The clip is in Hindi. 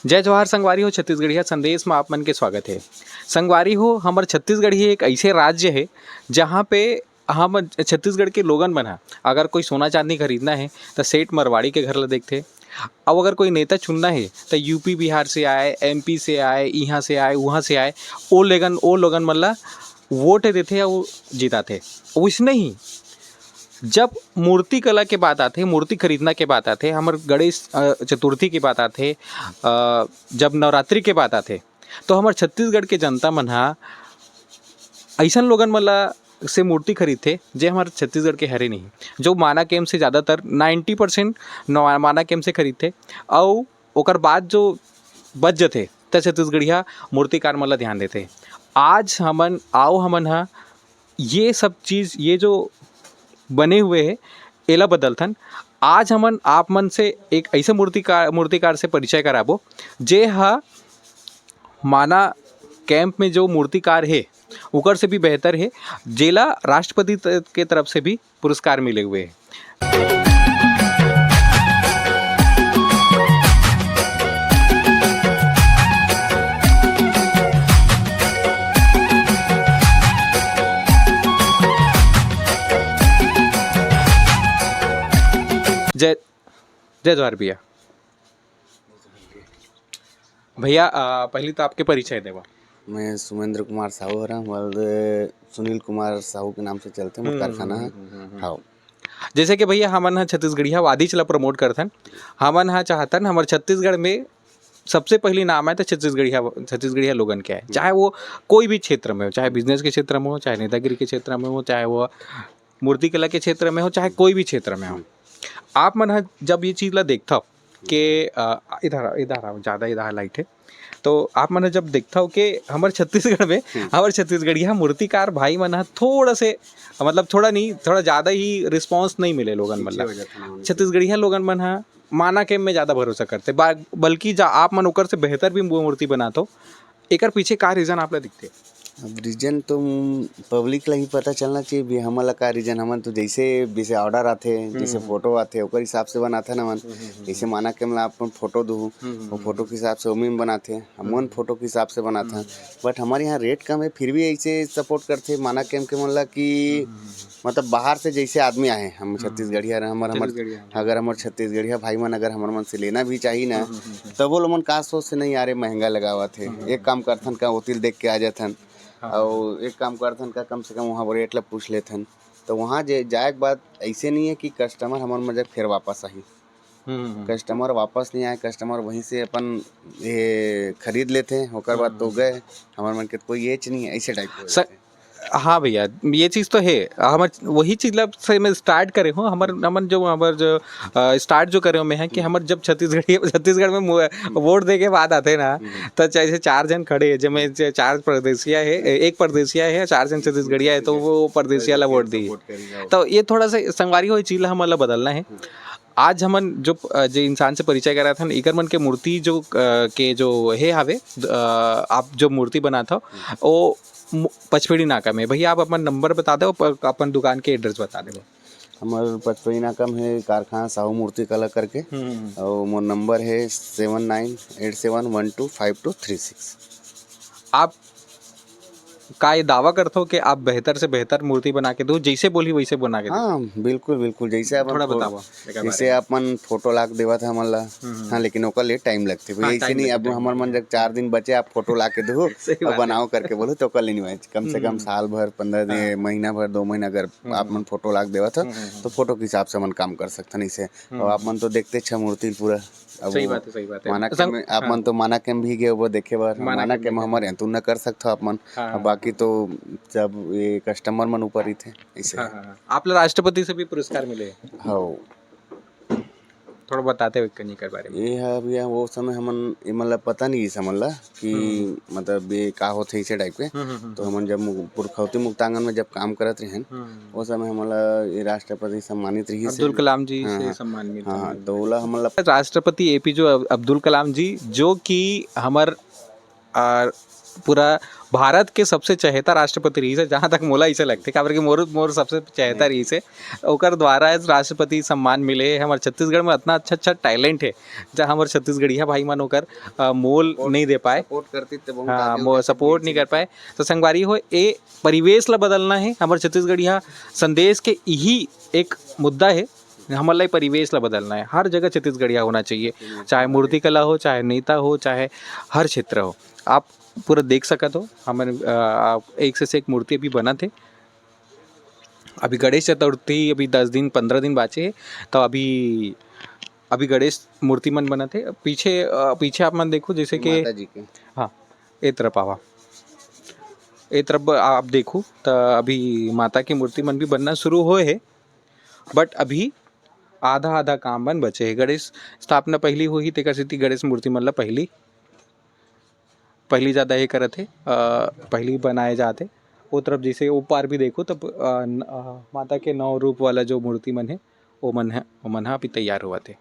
जय जवाहर संगवारी हो। छत्तीसगढ़िया संदेश में आप मन के स्वागत है। संगवारी हो, हमार छत्तीसगढ़ ही एक ऐसे राज्य है जहाँ पे हम छत्तीसगढ़ के लोगन मन ह अगर कोई सोना चांदी खरीदना है तो सेठ मरवाड़ी के घर ला देखथे। अब अगर कोई नेता चुनना है तो यूपी बिहार से आए, एमपी से आए, यहाँ से आए, वहाँ से आए, ओ लोगन मन ला वोट देथे और जिताथे। वैसने ही जब मूर्ति कला के बात आते, मूर्ति खरीदना के बात आते, हमार गणेश चतुर्थी की बात आते, जब नवरात्रि के बात आते, तो हमार छत्तीसगढ़ के जनता मन हा ऐसन लोगन मन ला से मूर्ति खरीदथे जे हमारे छत्तीसगढ़ के हरे नहीं, जो माना केम से ज़्यादातर 90% माना केम से खरीदथे। और ओकर बाद जो बच जथे त छत्तीसगढ़िया मूर्तिकार मन ला ध्यान देथे। आज हमन हा ये सब चीज़, ये जो बने हुए है एला बदलथन। आज हमन आप मन से एक ऐसे मूर्तिकार से परिचय कराबो जे हा माना कैंप में जो मूर्तिकार है उकर से भी बेहतर है, जेला राष्ट्रपति के तरफ से भी पुरस्कार मिले हुए हैं। जय जय जवाहर भैया। भैया पहले तो आपके परिचय देवा। मैं सुमेंद्र कुमार साहू हरा, और सुनील कुमार साहू के नाम से चलते मोर कारखाना है। हाँ, जैसे कि भैया हमन हा छत्तीसगढ़िया वादी चला प्रमोट करथन। हमन हा चाहतन हमारे छत्तीसगढ़ में सबसे पहली नाम है तो छत्तीसगढ़िया लोगन के है, चाहे वो कोई भी क्षेत्र में हो, चाहे बिजनेस के क्षेत्र में हो, चाहे नेतागिरी के क्षेत्र में हो, चाहे वो मूर्ति कला के क्षेत्र में हो, चाहे कोई भी क्षेत्र में हो। आप मन हा जब ये चीज़ ला देखता हो कि इधर आओ, ज़्यादा इधर लाइट है, तो आप मन जब देखता हो कि हमारे छत्तीसगढ़ में हमारे छत्तीसगढ़िया मूर्तिकार भाई मन हा थोड़ा से, मतलब थोड़ा नहीं, थोड़ा ज़्यादा ही रिस्पांस नहीं मिले लोगन मन ला। छत्तीसगढ़िया लोगन मन हा माना के में ज़्यादा भरोसा करते, बल्कि आप मन ओकर से बेहतर भी मूर्ति बनाते हो। एकर पीछे का रीज़न आप ला दिखते? अब रीजन तो पब्लिक ला ही पता चलना चाहिए भी हमन ला का रीजन। हमन तो जैसे ऑर्डर आथे, जैसे फोटो आथे ओकर हिसाब से बनाथे न मन। जैसे माना के हमला अपन फोटो दू, वो फोटो के हिसाब से ओमी बनाथे, हमन फोटो के हिसाब से बनाथा। बट हमारे यहाँ रेट कम है, फिर भी ऐसे सपोर्ट करथे माना के मन ला कि मतलब बाहर से जैसे आदमी आए हम छत्तीसगढ़िया अगर हमार छत्तीसगढ़िया भाई मन अगर हमार मन से लेना भी चाहिए ना, तब वो लोगन का सोच से नहीं यारे महंगा लगावा थे। एक काम करथन का ओतिल देख के आ जाथन, और एक काम करथन का कम से कम वहाँ रेट ला पूछ लेथन। तो वहाँ जाए के बाद ऐसे नहीं है कि कस्टमर हमारे मजा फिर वापस आई। कस्टमर वापस नहीं आए, कस्टमर वहीं से अपन ये खरीद लेते हैं, ओकर बाद तो गए। हमारे मन के कोई एच नहीं है ऐसे टाइप। हाँ भैया, ये चीज़ तो है। हमार वही चीज़ ला से मैं स्टार्ट करे हूँ। हमार जो स्टार्ट जो करे हो मैं है कि हमार जब छत्तीसगढ़ में वोट दे के बाद आते ना, तो जैसे 4 जन खड़े हैं, जब मैं 4 परदेसिया है, एक परदेसिया है, 4 जन छत्तीसगढ़िया है, तो वो परदेसिया ला वोट दी। तो ये थोड़ा सा संगवारी हो चीज़ ला हमारा बदलना है। आज हमन जो इंसान से परिचय करा था, इकर मन के मूर्ति जो के जो है हावे, आप जो मूर्ति बना था वो पचपेड़ी नाका में। भैया आप अपन नंबर बता दो, अपन दुकान के एड्रेस बता दो। हमारे पचपेड़ी नाका में है कारखाना साहू मूर्ति कला करके, और मोर नंबर है 7987125236। आप का ये दावा करते हो कि आप बेहतर से बेहतर मूर्ति बना के दो, जैसे बोली वैसे बना के दो? हाँ बिल्कुल बिल्कुल, जैसे आप थोड़ा बताओ। जैसे अपन फोटो लाके देवा था हमन ला। हाँ, लेकिन ओकर लिए टाइम लगते भाई, ऐसे नहीं अब हमार मन जब 4 दिन बचे आप फोटो लाके दो और बनाओ करके बोलो तो ओकर लिए नहीं, कम से कम साल भर, 15 दिन, महीना भर, 2 महीना अगर आप मन फोटो लाके देवा था तो फोटो के हिसाब से मन काम कर सकते ऐसे। और आप मन तो देखते छ मूर्ति पूरा। सही बात है। माना के में आप मन तो माना के भी गए वो देखे बार, माना के में हमारे तू न कर सकते आप मन। बाकी तो जब ये कस्टमर मन ऊपर ही थे ऐसे। आप लोग राष्ट्रपति से भी पुरस्कार मिले? हाँ, थोड़ा बताते हुए कहीं के बारे में। ये है भैया, वो समय हमन ये मतलब पता नहीं समझ ला कि मतलब ये का होते ऐसे टाइप के। तो हमन जब पुरखौती मुक्तांगन में जब काम करत रहे वो समय हमला ये राष्ट्रपति सम्मानित रही, अब्दुल कलाम जी से सम्मान मिला। हाँ, तो ओला हमला राष्ट्रपति एपीजे अब्दुल कलाम जी, जो कि हमार पूरा भारत के सबसे चहेता राष्ट्रपति रही है, जहाँ तक मोला इसे लगते काबर कि मोर सबसे चहेता रही से ओकर द्वारा राष्ट्रपति सम्मान मिले। हमारे छत्तीसगढ़ में इतना अच्छा अच्छा टैलेंट है जहाँ हमारे छत्तीसगढ़िया भाई मन ओकर मोल नहीं दे पाए, सपोर्ट करती तो बहुत हाँ आगे वो होते सपोर्ट नहीं कर पाए। तो संगवारी हो ए परिवेश ला बदलना है हमारे छत्तीसगढ़िया संदेश के यही एक मुद्दा है। हमारे परिवेश ला बदलना है, हर जगह छत्तीसगढ़िया होना चाहिए, चाहे मूर्ति कला हो, चाहे नेता हो, चाहे हर क्षेत्र हो। आप पूरा देख सकत हो हमारे एक से एक मूर्ति अभी बना थे। अभी गणेश चतुर्थी अभी 10 दिन 15 दिन बाचे है, तो अभी गणेश मूर्ति मन बना थे। पीछे आप मन देखो जैसे कि माता जी के हाँ ए तरफ आवा, ए तरफ आप देखो तो अभी माता की मूर्ति मन भी बनना शुरू हुए है, बट अभी आधा आधा काम बन बचे है। गणेश स्थापना पहली हुई तेकर सेती गणेश मूर्ति मन ला पहली ज़्यादा ये करत है, पहली बनाए जाते। वो तरफ जैसे ऊपर भी देखो तब माता के 9 रूप वाला जो मूर्ति मन है वो मन है अभी तैयार हुआ थे।